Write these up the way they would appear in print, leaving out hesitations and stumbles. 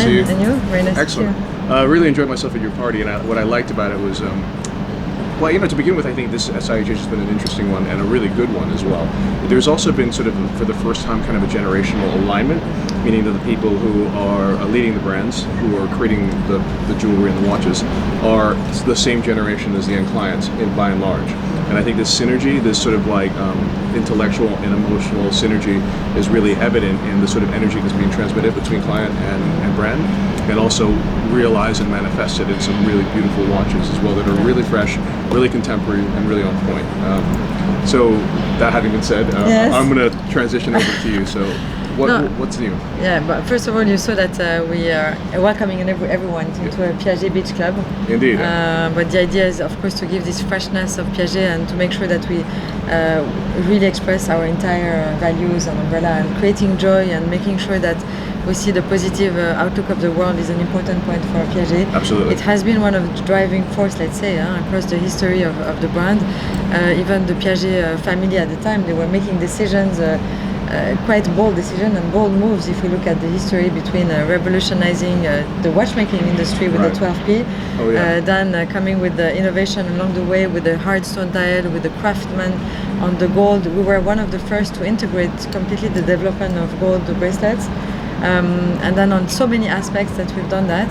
see you. And you? Very nice Excellent. to see you. Really enjoyed myself at your party, and what I liked about it was, well, you know, to begin with, I think this SIHH has been an interesting one and a really good one as well. There's also been sort of, for the first time, kind of a generational alignment, meaning that the people who are leading the brands, who are creating the jewelry and the watches, are the same generation as the end clients, by and large. And I think this synergy, this sort of like intellectual and emotional synergy, is really evident in the sort of energy that's being transmitted between client and brand, and also realized and manifested in some really beautiful watches as well that are really fresh, really contemporary, and really on point. So that having been said, Yes. I'm going to transition over to you. So what's new? Yeah, but first of all, you saw that we are welcoming everyone into a Piaget Beach Club. Indeed. But the idea is, of course, to give this freshness of Piaget and to make sure that we really express our entire values and umbrella, and creating joy and making sure that we see the positive outlook of the world is an important point for Piaget. Absolutely. It has been one of the driving force, let's say, across the history of the brand. Even the Piaget family at the time, they were making decisions, quite bold decisions and bold moves if we look at the history between revolutionizing the watchmaking industry with Right. the 12P, Oh, yeah. then coming with the innovation along the way with the hard stone dial, with the craftsman on the gold. We were one of the first to integrate completely the development of gold bracelets. And then on so many aspects that we've done that,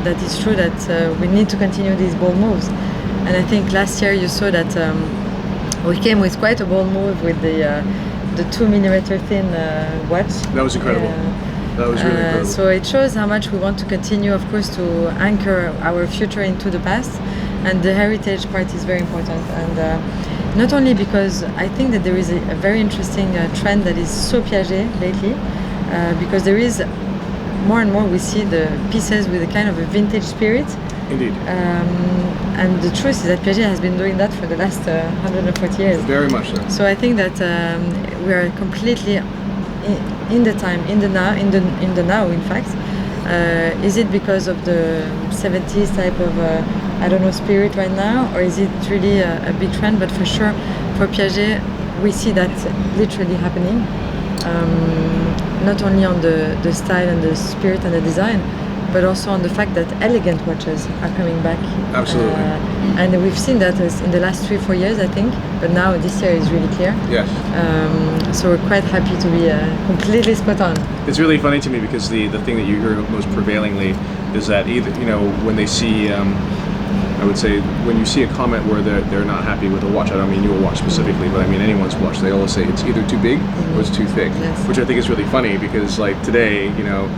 that it's true that we need to continue these bold moves. And I think last year you saw that we came with quite a bold move with the 2mm thin watch. That was incredible. That was really incredible. So it shows how much we want to continue, of course, to anchor our future into the past, and the heritage part is very important. And not only because I think that there is a very interesting trend that is so Piaget lately, because there is more and more we see the pieces with a kind of a vintage spirit. Indeed. And the truth is that Piaget has been doing that for the last 140 years. Very much so. So I think that we are completely in the time, in the now, in fact. Is it because of the 70s type of, I don't know, spirit right now, or is it really a big trend? But for sure, for Piaget, we see that literally happening. Not only on the style and the spirit and the design, but also on the fact that elegant watches are coming back. Absolutely. And we've seen that in the last 3-4 years, I think, but now this year is really clear. Yes. So we're quite happy to be completely spot on. It's really funny to me because the thing that you hear most prevailingly is that either, you know, when they see, I would say, when you see a comment where they're not happy with a watch, I don't mean your watch specifically, but I mean anyone's watch, they always say it's either too big or it's too thick, Yes. which I think is really funny because like today, you know,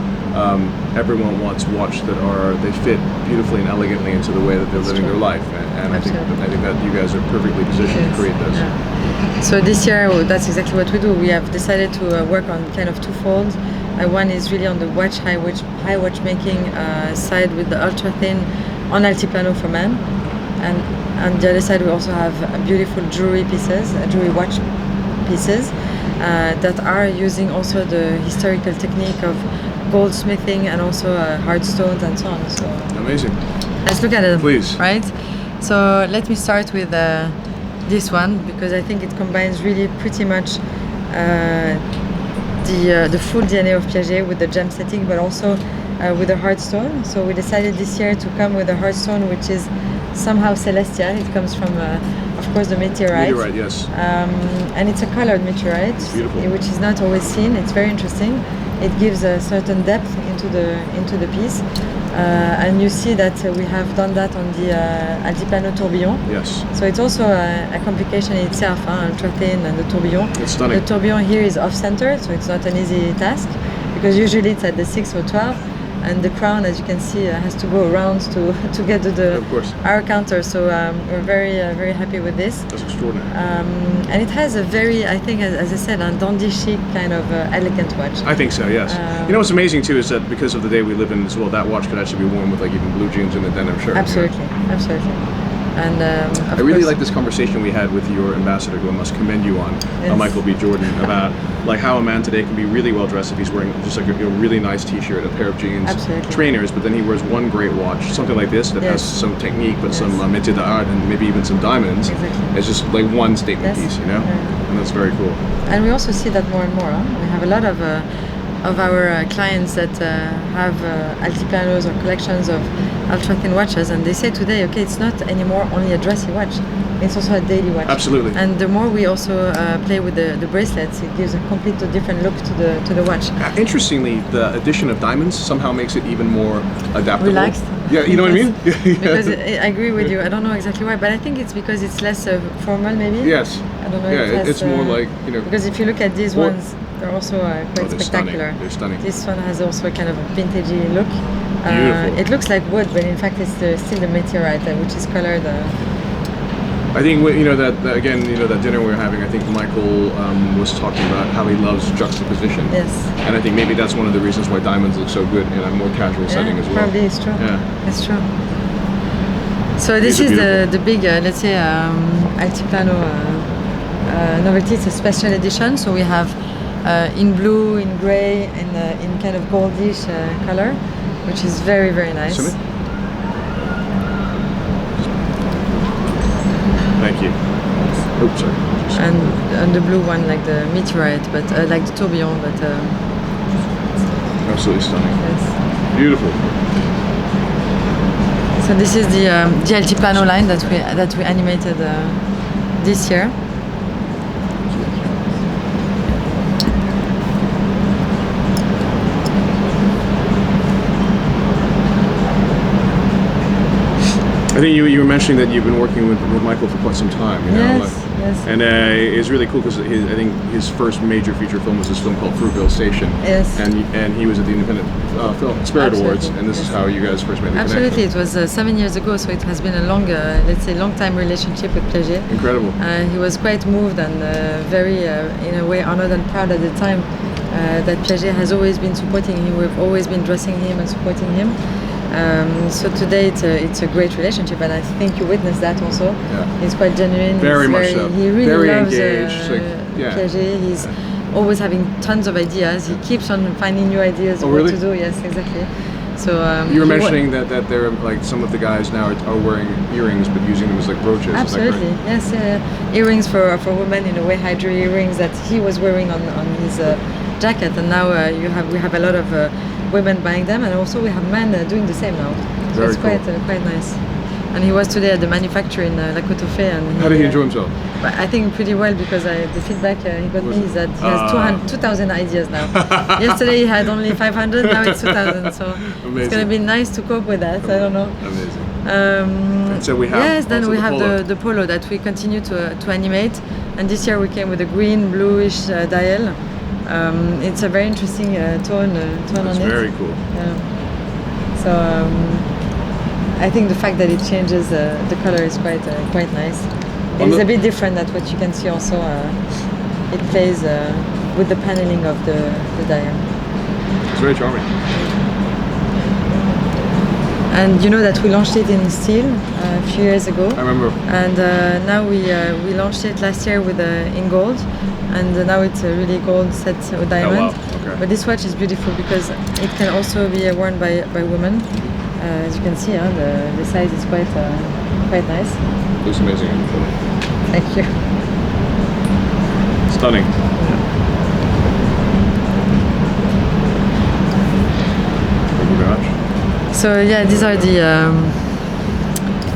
everyone wants watch they fit beautifully and elegantly into the way that they're living their life, and I think that you guys are perfectly positioned to create this. Yeah. So this year, that's exactly what we do. We have decided to work on kind of twofold. One is really on the high watchmaking side with the ultra thin on Altiplano for men, and on the other side we also have beautiful jewelry watch pieces that are using also the historical technique of goldsmithing and also hard stones and so on. So Amazing. let's look at it. Please. Right? So let me start with this one, because I think it combines really pretty much the full DNA of Piaget with the gem setting, but also with a hard stone. So we decided this year to come with a hard stone which is somehow celestial. It comes from, of course, the meteorite. Meteorite, yes. And it's a colored meteorite, which is not always seen. It's very interesting. It gives a certain depth into the piece. And you see that we have done that on the Altiplano tourbillon. Yes. So it's also a complication in itself, ultra thin and the tourbillon. It's stunning. The tourbillon here is off-center, so it's not an easy task, because usually it's at the 6 or 12, and the crown, as you can see, has to go around to get to our counter. So we're very happy with this. That's extraordinary. And it has a very, I think, as I said, a dandy chic kind of elegant watch. I think so, yes. You know what's amazing too is that because of the day we live in as well, that watch could actually be worn with like even blue jeans and a denim shirt. Absolutely, absolutely. And I really like this conversation we had with your ambassador, who I must commend you on, Michael B. Jordan, about like how a man today can be really well dressed if he's wearing just like a really nice t-shirt, a pair of jeans, trainers, but then he wears one great watch, something like this that has some technique, but some métier d'art and maybe even some diamonds. Exactly. It's just like one statement piece, you know? And that's very cool. And we also see that more and more. We have a lot of of our clients that have Altiplanos or collections of ultra thin watches, and they say today, okay, it's not anymore only a dressy watch, it's also a daily watch. Absolutely. And the more we also play with the bracelets, it gives a completely different look to the watch. Interestingly, the addition of diamonds somehow makes it even more adaptable. Relaxed. Yeah, you know what I mean? Because I agree with you. I don't know exactly why, but I think it's because it's less formal, maybe. Yes. I don't know. Yeah, it has, it's more like, you know. Because if you look at these ones, they're also quite they're spectacular. Stunning. They're stunning. This one has also a kind of a vintagey look. Beautiful. It looks like wood, but in fact it's still the meteorite, which is colored. I think that dinner we were having. I think Michael was talking about how he loves juxtaposition. Yes. And I think maybe that's one of the reasons why diamonds look so good in a more casual setting as well. Probably it's true. Yeah. It's true. So this is the big, let's say, Altiplano novelty. It's a special edition. So we have in blue, in grey, and in kind of goldish color, which is very, very nice. Thank you. Oops, sorry. And the blue one, like the meteorite, but like the tourbillon, but absolutely stunning. yes. Beautiful. So this is the Altiplano line that we animated this year. I think you were mentioning that you've been working with Michael for quite some time. You know? Yes. And it's really cool because I think his first major feature film was this film called Fruitvale Station. Yes. And he was at the Independent Film Spirit Awards, and this is how you guys first made the Absolutely, connection. it was 7 years ago, so it has been a long, let's say, long-time relationship with Piaget. Incredible. He was quite moved and very, in a way, honored and proud at the time that Piaget has always been supporting him. We've always been dressing him and supporting him. So today it's a great relationship, and I think you witnessed that also. Yeah. He's quite genuine. Very much so. He really very loves engaged. Piaget. He's always having tons of ideas. He keeps on finding new ideas of what to do. Yes, exactly. So you were mentioning that there are like some of the guys now are wearing earrings but using them as like brooches. Absolutely, yes. Earrings for women, in a way, high jewelry earrings that he was wearing on his jacket, and now we have a lot of women buying them, and also we have men doing the same now. So Very it's cool. quite nice. And he was today at the manufacturer in La Côte-aux-Fées, and How did he enjoy himself? I think pretty well, because the feedback he got me is that he has 2,000 ideas now. Yesterday he had only 500, now it's 2,000. So Amazing. It's going to be nice to cope with that. I don't know. Amazing. And so we have then we have the polo that we continue to animate, and this year we came with a green bluish dial. It's a very interesting tone on it. It's very cool. So I think the fact that it changes the color is quite nice. It is a bit different than what you can see also. It plays with the paneling of the dial. It's very charming. And you know that we launched it in steel a few years ago. I remember. And now we launched it last year with in gold, and now it's a really gold set with diamond. Oh, wow. Okay. But this watch is beautiful because it can also be worn by women. As you can see, the size is quite nice. Looks amazing. Thank you. Stunning. Thank you very much. So yeah, these are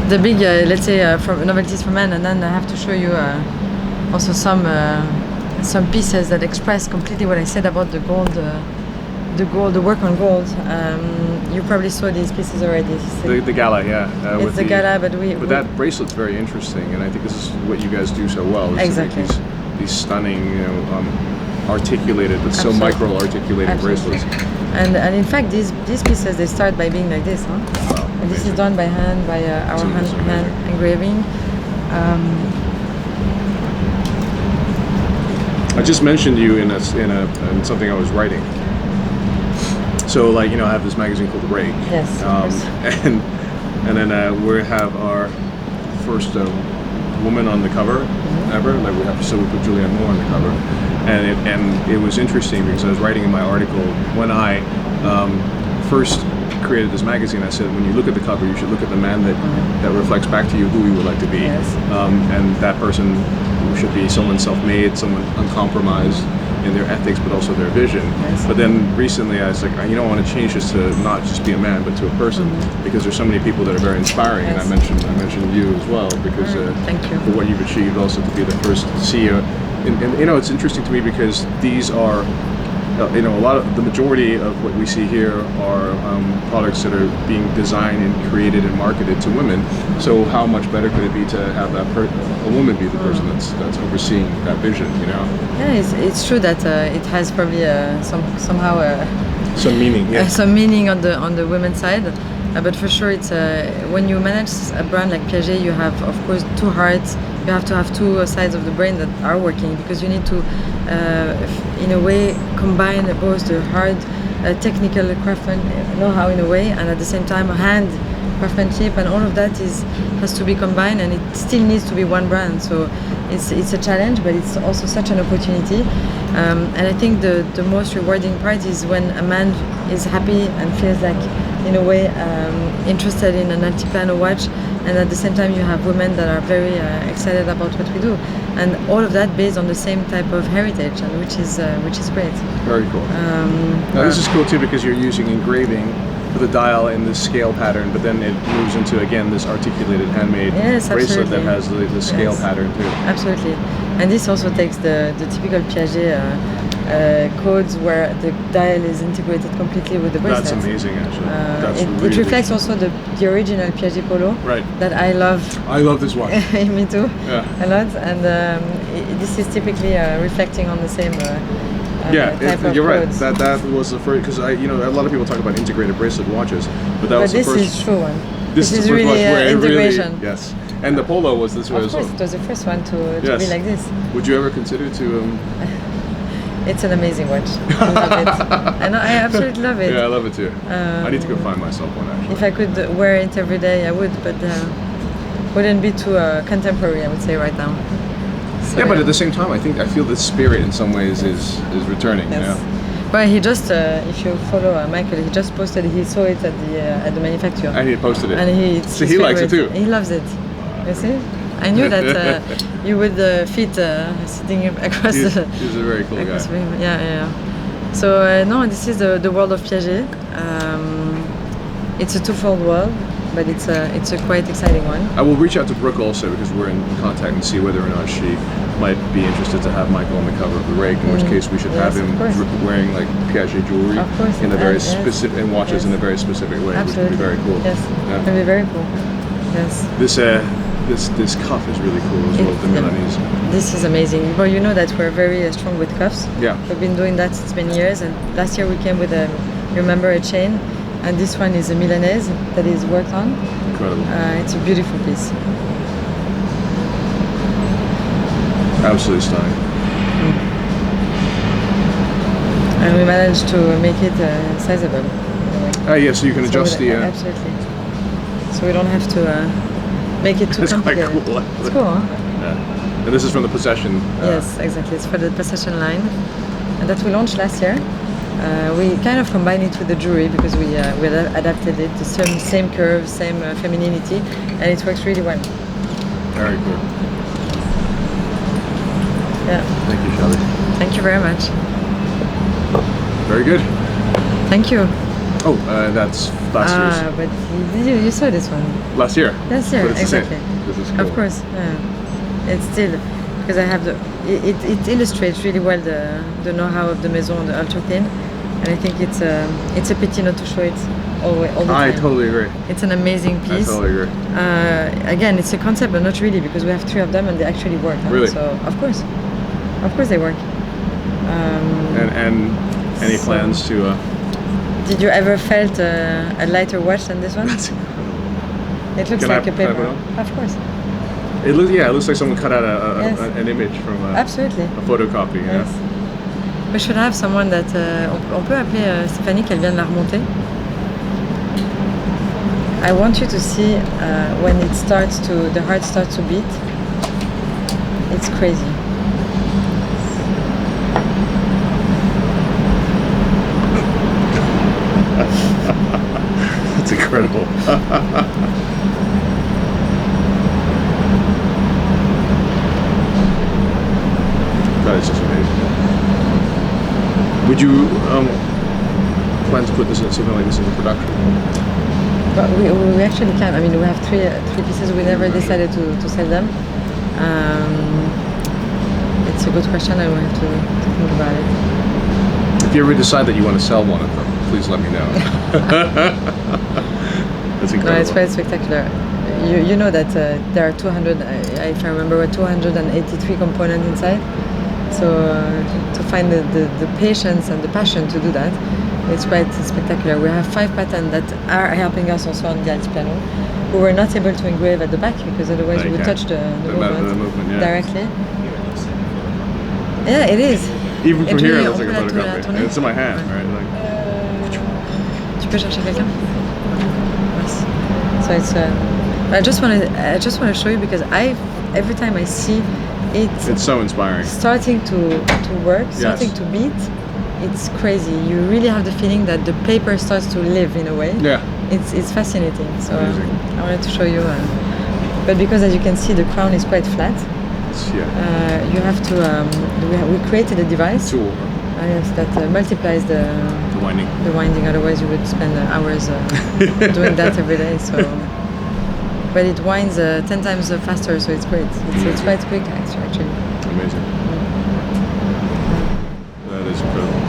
the big, let's say, from novelties for men, and then I have to show you also some pieces that express completely what I said about the gold, the work on gold. You probably saw these pieces already. The gala, yeah. It's the gala, but that bracelet's very interesting, and I think this is what you guys do so well. Is exactly. To make these stunning, articulated but so micro-articulated bracelets. And in fact, these pieces, they start by being like this, huh? Wow, and this is done by hand, by our hand engraving. I just mentioned you in something I was writing. So, like, I have this magazine called Rake. Yes. And then we have our first woman on the cover ever. Like we put Julianne Moore on the cover, and it was interesting because I was writing in my article when I first created this magazine. I said, when you look at the cover, you should look at the man that reflects back to you who you would like to be, yes. And that person should be someone self-made, someone uncompromised, in their ethics, but also their vision. Yes. But then recently I was like, I want to change this to not just be a man, but to a person, because there's so many people that are very inspiring. Yes. And I mentioned you as well, because Thank you. for what you've achieved, also to be the first CEO. And it's interesting to me because these are, a lot of the majority of what we see here are products that are being designed and created and marketed to women. So how much better could it be to have a woman be the person that's overseeing that vision? Yeah, it's true that it has probably somehow Some meaning. Yeah. some meaning on the women's side. But for sure, it's when you manage a brand like Piaget, you have, of course, two hearts. You have to have two sides of the brain that are working, because you need to, in a way, combine both the hard technical craftsman know-how in a way, and at the same time hand craftsmanship, and all of that has to be combined, and it still needs to be one brand. So it's a challenge, but it's also such an opportunity. And I think the most rewarding part is when a man is happy and feels like, in a way, interested in an Altiplano watch, and at the same time you have women that are very excited about what we do, and all of that based on the same type of heritage, and which is great. Very cool. Now this is cool too, because you're using engraving for the dial in this scale pattern, but then it moves into, again, this articulated handmade bracelet that has the scale pattern too. Absolutely. And this also takes the typical Piaget codes where the dial is integrated completely with the bracelet. That's amazing, actually. It reflects also the original Piaget polo that I love. I love this watch. Me too. Yeah. A lot. And this is typically reflecting on the same type of you're right. codes. That was the first, because a lot of people talk about integrated bracelet watches, but that was the first. But this is true one. This is the first really watch where integration. Really, yes. And the polo was this way Of as well. course, it was the first one to be like this. Would you ever consider to? It's an amazing watch. I love it. I absolutely love it. Yeah, I love it too. I need to go find myself one, actually. If I could wear it every day, I would, but wouldn't be too contemporary, I would say, right now. So, yeah, but at the same time, I feel the spirit in some ways is returning. Yes. Yeah. Well, he just, if you follow Michael, he just posted. He saw it at the manufacturer. And he posted it. And he likes it too. He loves it. You see? I knew that you would fit sitting across. He's a very cool guy. Yeah. So no, this is the world of Piaget. It's a twofold world, but it's a quite exciting one. I will reach out to Brooke also, because we're in contact, and see whether or not she might be interested to have Michael on the cover of the Rake. In which case, we should have him wearing like Piaget jewelry in a very specific, and watches in a very specific way, which would be very cool. Yes, it would be very cool. Yes. This cuff is really cool as well, the Milanese. This is amazing. Well, you know that we're very strong with cuffs. Yeah. We've been doing that since many years, and last year we came with a chain, and this one is a Milanese that is worked on. Incredible. It's a beautiful piece. Absolutely stunning. And we managed to make it sizable. Yeah, so you can adjust the... Absolutely. So we don't have to make it too complicated. Quite cool. It's cool, huh? Yeah. And this is from the Possession. Yes, exactly. It's for the Possession line, and that we launched last year. We kind of combined it with the jewelry, because we adapted it, the same curve, same femininity, and it works really well. Very cool. Yeah. Thank you, Chabi. Thank you very much. Very good. Thank you. Oh, that's last year's. But you saw this one. Last year? Last year, But it's exactly. The same. This is cool. Of course, yeah. It's still, because I have it illustrates really well the know-how of the Maison, the ultra clean, and I think it's a pity not to show it all the time. I totally agree. It's an amazing piece. I totally agree. Again, it's a concept, but not really, because we have 3 of them and they actually work. Really? So of course they work. And any plans to? Did you ever felt a lighter watch than this one? That's incredible. It looks like a paper. Of course. It looks like someone cut out an image from Absolutely. a photocopy. Yes. We should have someone that on peut appeler Stéphanie, qu'elle vient de la remonter. I want you to see when the heart starts to beat. It's crazy. That's incredible. That is just amazing. Did you plan to put something like this into production? But we actually can. I mean, we have three pieces. We never decided to sell them. It's a good question. I will have to think about it. If you ever decide that you want to sell one of them, please let me know. That's incredible. No, it's quite spectacular. You know that there are 200, if I remember, 283 components inside. So to find the patience and the passion to do that, it's quite spectacular. We have 5 patents that are helping us also on the Altiplano. We were not able to engrave at the back because otherwise we would touch the movement yeah. directly. Yeah, it is. Even from here, it looks like a on peut photograph. And it's in my hand, right? Like, Tu peux chercher quelqu'un? Merci. So it's. I just want to show you because every time I see it. It's so inspiring. Starting to work, starting to beat. It's crazy. You really have the feeling that the paper starts to live in a way. Yeah. It's fascinating. So I wanted to show you. But because as you can see, the crown is quite flat. You have to. We created a device. Tool. Yes, that multiplies the winding. The winding. Otherwise, you would spend hours doing that every day. So, but it winds 10 times faster, so it's great. It's quite quick actually. Amazing. That is incredible.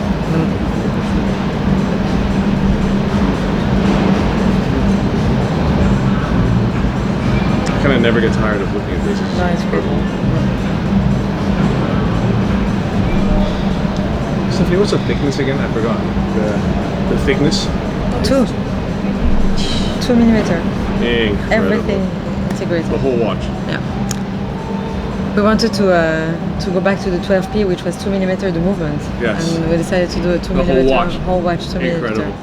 I kind of never get tired of looking at this. No, it's incredible. Stephanie, what's the thickness again? I forgot. The thickness? 2 millimeter. Incredible. Everything integrated. The whole watch. Yeah. We wanted to go back to the 12p, which was 2 millimeter the movement. Yes. And we decided to do a 2 millimeter whole watch 2 millimeter. Incredible.